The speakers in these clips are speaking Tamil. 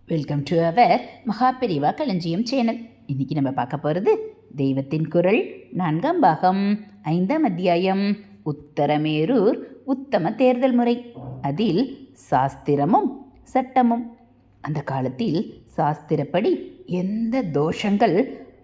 வெல்கம் டு அவர் மகாபெரிவா களஞ்சியம் சேனல். இன்றைக்கி நம்ம பார்க்க போகிறது தெய்வத்தின் குரல் 4ஆம் பாகம் 5ஆம் அத்தியாயம் உத்தரமேரூர் உத்தம தேர்தல் முறை. அதில் சாஸ்திரமும் சட்டமும். அந்த காலத்தில் சாஸ்திரப்படி எந்த தோஷங்கள்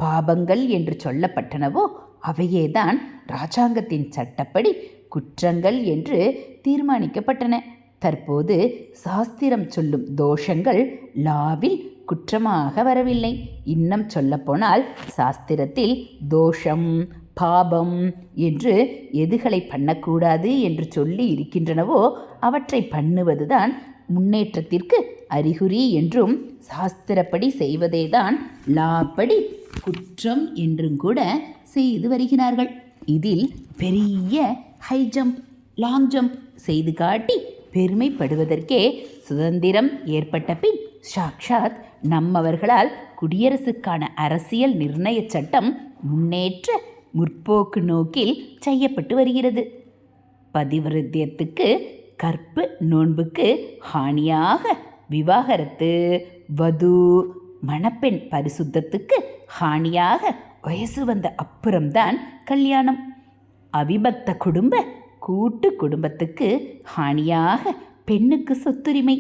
பாபங்கள் என்று சொல்லப்பட்டனவோ அவையேதான் இராஜாங்கத்தின் சட்டப்படி குற்றங்கள் என்று தீர்மானிக்கப்பட்டன. தற்போது சாஸ்திரம் சொல்லும் தோஷங்கள் லாவில் குற்றமாக வரவில்லை. இன்னும் சொல்லப்போனால் சாஸ்திரத்தில் தோஷம் பாபம் என்று எதுகளை பண்ணக்கூடாது என்று சொல்லி இருக்கின்றனவோ அவற்றை பண்ணுவதுதான் முன்னேற்றத்திற்கு அறிகுறி என்றும் சாஸ்திரப்படி செய்வதேதான் லாப்படி குற்றம் என்றும் கூட செய்து வருகிறார்கள். இதில் பெரிய ஹை ஜம்ப் லாங் ஜம்ப் செய்து காட்டி பெருமைப்படுவதற்கே சுதந்திரம் ஏற்பட்ட பின் சாக்ஷாத் நம்மவர்களால் குடியரசுக்கான அரசியல் நிர்ணய சட்டம் முன்னேற்ற முற்போக்கு நோக்கில் செய்யப்பட்டு வருகிறது. பதிவிரத்தியத்துக்கு கற்பு நோன்புக்கு ஹானியாக விவாகரத்து, வது மணப்பெண் பரிசுத்தத்துக்கு ஹானியாக வயசு வந்த அப்புறம்தான் கல்யாணம், அவிபக்த குடும்ப கூட்டு குடும்பத்துக்கு ஹானியாக பெண்ணுக்கு சொத்துரிமை,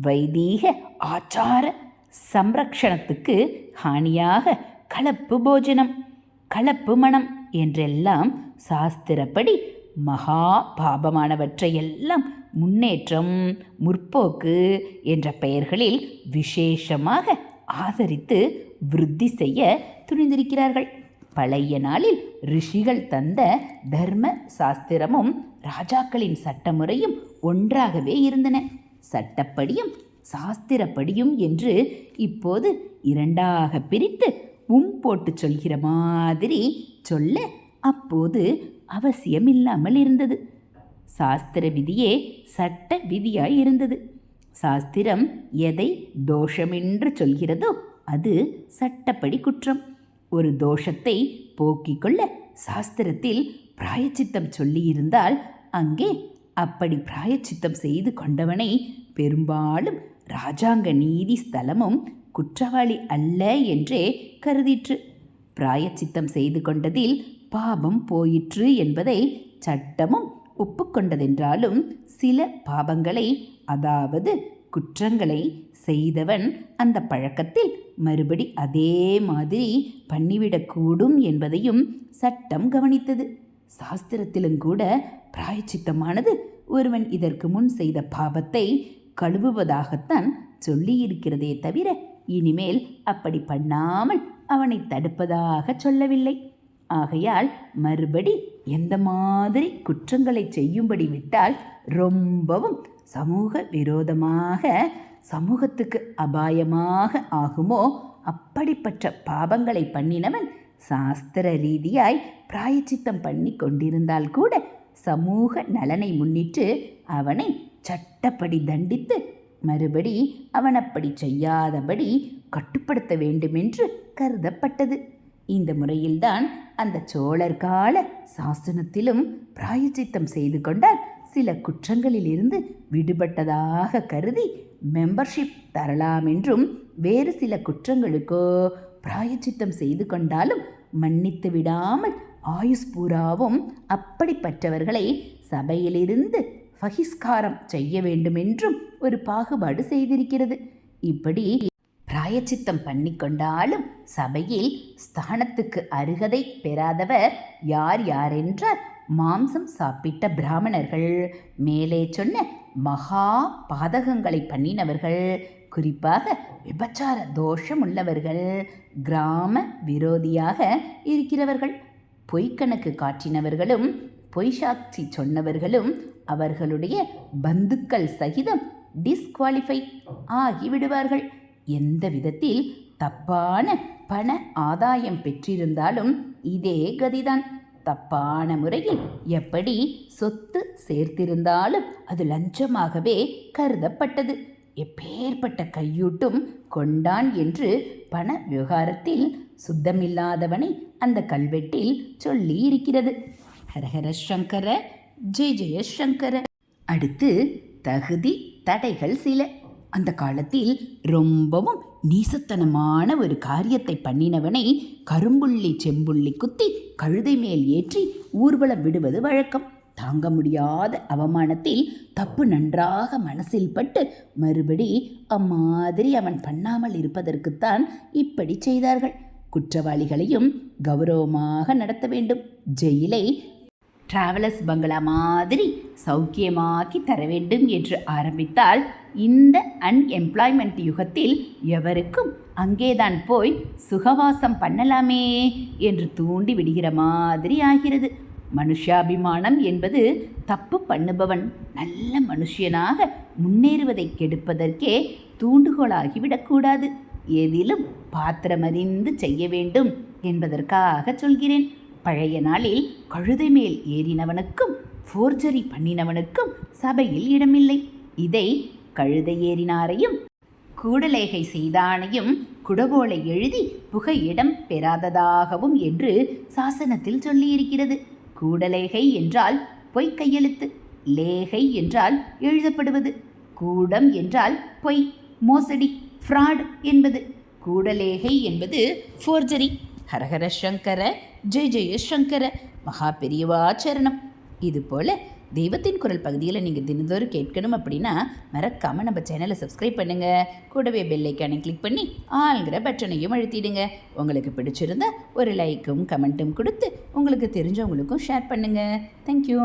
வைதீக ஆச்சார சம்ரக்ஷணத்துக்கு ஹானியாக கலப்பு போஜனம் கலப்பு மணம் என்றெல்லாம் சாஸ்திரப்படி மகா பாபமானவற்றையெல்லாம் முன்னேற்றம் முற்போக்கு என்ற பெயர்களில் விசேஷமாக ஆதரித்து விருத்தி செய்ய துணிந்திருக்கிறார்கள். பழைய நாளில் ரிஷிகள் தந்த தர்ம சாஸ்திரமும் ராஜாக்களின் சட்டமுறையும் ஒன்றாகவே இருந்தன. சட்டப்படியும் சாஸ்திரப்படியும் என்று இப்போது இரண்டாக பிரித்து போட்டு சொல்கிற மாதிரி சொல்ல அப்போது அவசியமில்லாமல் இருந்தது. சாஸ்திர விதியே சட்ட விதியாய் இருந்தது. சாஸ்திரம் எதை தோஷமென்று சொல்கிறதோ அது சட்டப்படி குற்றம். ஒரு தோஷத்தை போக்கிக் கொள்ள சாஸ்திரத்தில் பிராயச்சித்தம் சொல்லியிருந்தால் அங்கே அப்படி பிராயச்சித்தம் செய்து கொண்டவனை பெரும்பாலும் இராஜாங்க நீதி ஸ்தலமும் குற்றவாளி அல்ல என்றே கருதிற்று. பிராயச்சித்தம் செய்து கொண்டதில் பாபம் போயிற்று என்பதை சட்டமும் ஒப்புக்கொண்டதென்றாலும் சில பாபங்களை அதாவது குற்றங்களை செய்தவன் அந்த பழக்கத்தில் மறுபடி அதே மாதிரி பண்ணிவிடக்கூடும் என்பதையும் சட்டம் கவனித்தது. சாஸ்திரத்திலும் கூட பிராயச்சித்தமானது ஒருவன் இதற்கு முன் செய்த பாபத்தை கழுவுவதாகத்தான் சொல்லியிருக்கிறதே தவிர இனிமேல் அப்படி பண்ணாமல் அவனை தடுப்பதாக சொல்லவில்லை. ஆகையால் மறுபடி எந்த மாதிரி குற்றங்களை செய்யும்படி விட்டால் ரொம்பவும் சமூக விரோதமாக சமூகத்துக்கு அபாயமாக ஆகுமோ அப்படிப்பட்ட பாபங்களை பண்ணினவன் சாஸ்திர ரீதியாய் பிராயச்சித்தம் பண்ணி கொண்டிருந்தால் கூட சமூக நலனை முன்னிட்டு அவனை சட்டப்படி தண்டித்து மறுபடி அவன் அப்படி செய்யாதபடி கட்டுப்படுத்த வேண்டுமென்று கருதப்பட்டது. இந்த முறையில்தான் அந்த சோழர் கால சாசனத்திலும் பிராயச்சித்தம் செய்து கொண்டால் சில குற்றங்களிலிருந்து விடுபட்டதாக கருதி மெம்பர்ஷிப் தரலாம் என்றும் வேறு சில குற்றங்களுக்கோ பிராயச்சித்தம் செய்து கொண்டாலும் மன்னித்து விடாமல் ஆயுஸ் பூராவும் அப்படிப்பட்டவர்களை சபையிலிருந்து பகிஷ்காரம் செய்ய வேண்டுமென்றும் ஒரு பாகுபாடு செய்திருக்கிறது. இப்படி பிராயச்சித்தம் பண்ணிக்கொண்டாலும் சபையில் ஸ்தானத்துக்கு அருகதை பெறாதவர் யார் யாரென்றால் மாம்சம் சாப்பிட்ட பிராமணர்கள், மேலே சொன்ன மகா பாதகங்களை பண்ணினவர்கள், குறிப்பாக விபச்சார தோஷம் உள்ளவர்கள், கிராம விரோதியாக இருக்கிறவர்கள், பொய்க்கணக்கு காட்டினவர்களும் பொய் சாட்சி சொன்னவர்களும் அவர்களுடைய பந்துக்கள் சகிதம் டிஸ்குவாலிஃபை ஆகிவிடுவார்கள். எந்த விதத்தில் தப்பான பண ஆதாயம் பெற்றிருந்தாலும் இதே கதிதான். தப்பான முறையில் எப்படி சொத்து சேர்த்திருந்தாலும் அது லஞ்சமாகவே கருதப்பட்டது. எப்பேற்பட்ட கையூட்டும் கொண்டான் என்று பண விவகாரத்தில் சுத்தமில்லாதவனை அந்த கல்வெட்டில் சொல்லி இருக்கிறது. ஹரஹர சங்கர, ஜெய ஜெய சங்கர. அடுத்து தகுதி தடைகள் சில. அந்த காலத்தில் ரொம்பவும் நீசத்தனமான ஒரு காரியத்தை பண்ணினவனை கரும்புள்ளி செம்புள்ளி குத்தி கழுதை மேல் ஏற்றி ஊர்வலம் விடுவது வழக்கம். தாங்க முடியாத அவமானத்தில் தப்பு நன்றாக மனசில் பட்டு மறுபடி அம்மாதிரி அவன் பண்ணாமல் இருப்பதற்குத்தான் இப்படி செய்தார்கள். குற்றவாளிகளையும் கௌரவமாக நடத்த வேண்டும். ஜெயிலை டிராவலர்ஸ் பங்களா மாதிரி சௌக்கியமாக்கி தர வேண்டும் என்று ஆரம்பித்தால் இந்த அன்எம்ப்ளாய்மெண்ட் யுகத்தில் எவருக்கும் அங்கேதான் போய் சுகவாசம் பண்ணலாமே என்று தூண்டி விடுகிற மாதிரி ஆகிறது. மனுஷாபிமானம் என்பது தப்பு பண்ணுபவன் நல்ல மனுஷனாக முன்னேறுவதை கெடுப்பதற்கே தூண்டுகோலாகிவிடக்கூடாது. எதிலும் பாத்திரமறிந்து செய்ய வேண்டும் என்பதற்காக சொல்கிறேன். பழைய நாளில் கழுதை மேல் ஏறினவனுக்கும் ஃபோர்ஜரி பண்ணினவனுக்கும் சபையில் இடமில்லை. இதை கழுதை ஏறினாரையும் கூடலேகை செய்தானையும் குடவோலை எழுதி புகையிடம் பெறாததாகவும் என்று சாசனத்தில் சொல்லியிருக்கிறது. கூடலேகை என்றால் பொய் கையெழுத்து, லேகை என்றால் எழுதப்படுவது, கூடம் என்றால் பொய், மோசடி, ஃப்ராட் என்பது. கூடலேகை என்பது ஃபோர்ஜரி. ஹரஹர சங்கர, ஜெய ஜெய சங்கர, மகா பெரியவாச்சரணம். இதுபோல் தெய்வத்தின் குரல் பகுதியில் நீங்கள் தினந்தோறும் கேட்கணும் அப்படின்னா மறக்காமல் நம்ம சேனலை சப்ஸ்கிரைப் பண்ணுங்கள். கூடவே பெல் ஐக்கானை கிளிக் பண்ணி ஆளுங்கிற பட்டனையும் அழுத்திடுங்க. உங்களுக்கு பிடிச்சிருந்தா ஒரு லைக்கும் கமெண்ட்டும் கொடுத்து உங்களுக்கு தெரிஞ்சவங்களுக்கும் ஷேர் பண்ணுங்கள். தேங்க்யூ.